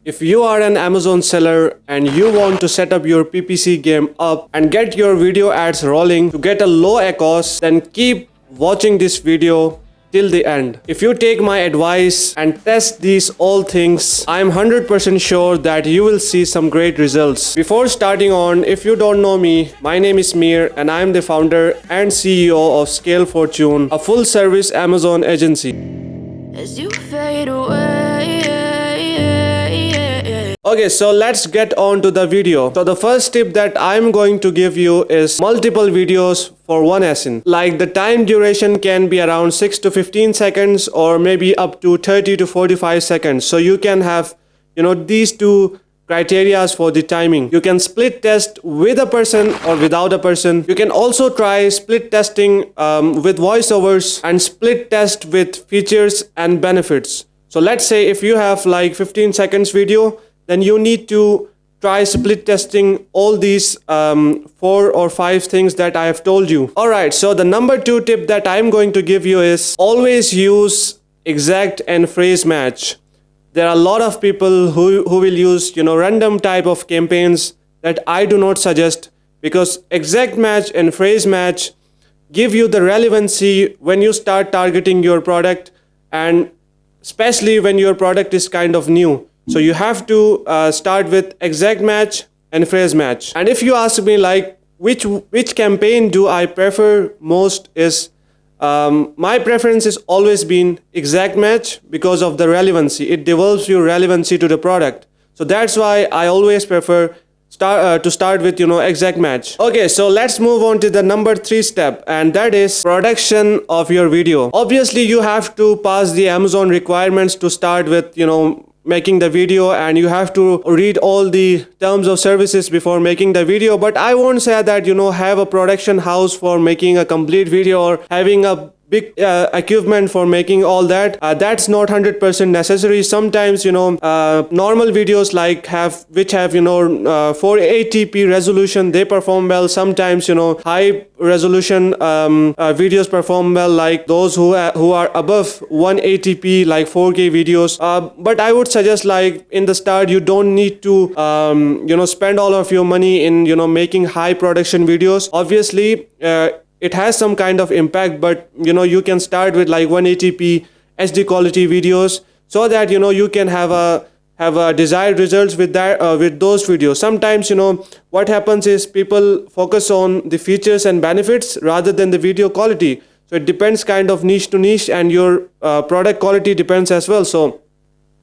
If you are an Amazon seller and you want to set up your PPC game up and get your video ads rolling to get a low ACOS, then keep watching this video till the end. If you take my advice and test these all things, I am 100% sure that you will see some great results. Before starting on, if you don't know me, my name is Mir and I am the founder and CEO of Scale Fortune, a full service Amazon agency. As you fade away. Okay, so let's get on to the video. So the first tip that I'm going to give you is multiple videos for one ASIN. Like the time duration can be around 6 to 15 seconds or maybe up to 30 to 45 seconds. So you can have, these two criterias for the timing. You can split test with a person or without a person. You can also try split testing with voiceovers and split test with features and benefits. So let's say if you have like 15 seconds video, then you need to try split testing all these 4 or 5 things that I have told you. Alright, so the number 2 tip that I'm going to give you is always use exact and phrase match. There are a lot of people who will use random type of campaigns that I do not suggest, because exact match and phrase match give you the relevancy when you start targeting your product, and especially when your product is kind of new. So you have to start with exact match and phrase match. And if you ask me like which campaign do I prefer most, is my preference is always been exact match because of the relevancy. It develops your relevancy to the product. So that's why I always prefer to start with exact match. Okay, so let's move on to the number 3 step, and that is production of your video. Obviously you have to pass the Amazon requirements to start with making the video, and you have to read all the terms of services before making the video. But I won't say that have a production house for making a complete video or having a big equipment for making all that. That's not 100% necessary. Sometimes normal videos which have 480p resolution, they perform well. Sometimes high resolution videos perform well, like those who are above 180p, like 4K videos. But I would suggest, like in the start, you don't need to spend all of your money in making high production videos. Obviously it has some kind of impact, but you can start with like 180p HD quality videos, so that you can have a desired results with that with those videos. Sometimes what happens is people focus on the features and benefits rather than the video quality. So it depends kind of niche to niche, and your product quality depends as well. So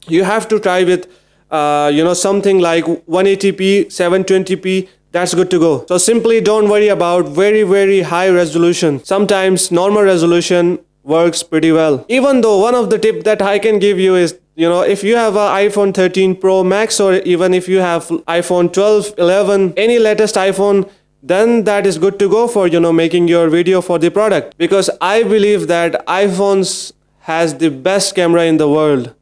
you have to try with something like 180p 720p. That's good to go. So simply don't worry about very high resolution. Sometimes normal resolution works pretty well. Even though one of the tip that I can give you is, if you have an iPhone 13 Pro Max, or even if you have iPhone 12, 11, any latest iPhone, then that is good to go for making your video for the product. Because I believe that iPhones has the best camera in the world.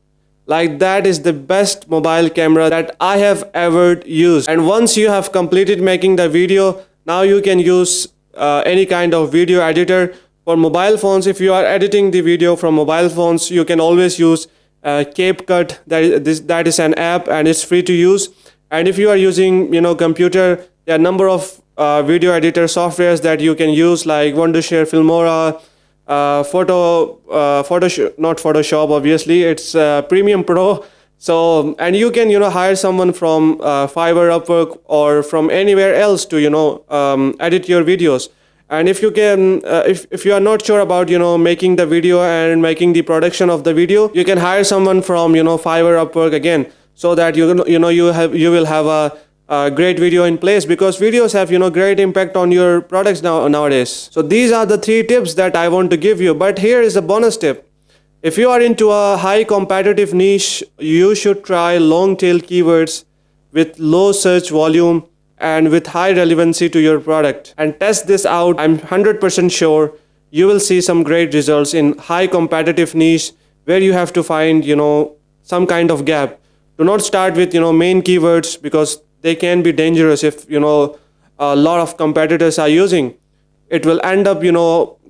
Like that is the best mobile camera that I have ever used. And once you have completed making the video, now you can use any kind of video editor. For mobile phones, if you are editing the video from mobile phones, you can always use CapCut. That is an app and it's free to use. And if you are using computer, there are a number of video editor softwares that you can use, like Wondershare, Filmora, Photoshop, not Photoshop, obviously it's Premium Pro. So, and you can hire someone from Fiverr, Upwork, or from anywhere else to edit your videos. And if you can if you are not sure about making the video and making the production of the video, you can hire someone from Fiverr, Upwork again, so that you will have a great video in place, because videos have great impact on your products nowadays. So these are the 3 tips that I want to give you. But here is a bonus tip. If you are into a high competitive niche, you should try long tail keywords with low search volume and with high relevancy to your product, and test this out. I'm 100% sure you will see some great results in high competitive niche where you have to find some kind of gap. Do not start with main keywords, because they can be dangerous. If a lot of competitors are using, it will end up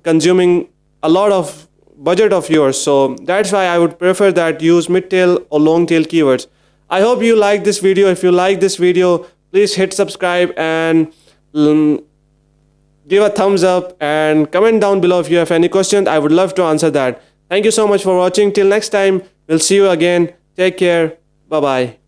consuming a lot of budget of yours. So that's why I would prefer that use mid tail or long tail keywords. I hope you like this video. If you like this video, please hit subscribe and give a thumbs up and comment down below if you have any questions. I would love to answer that. Thank you so much for watching. Till next time, we'll see you again. Take care. Bye bye.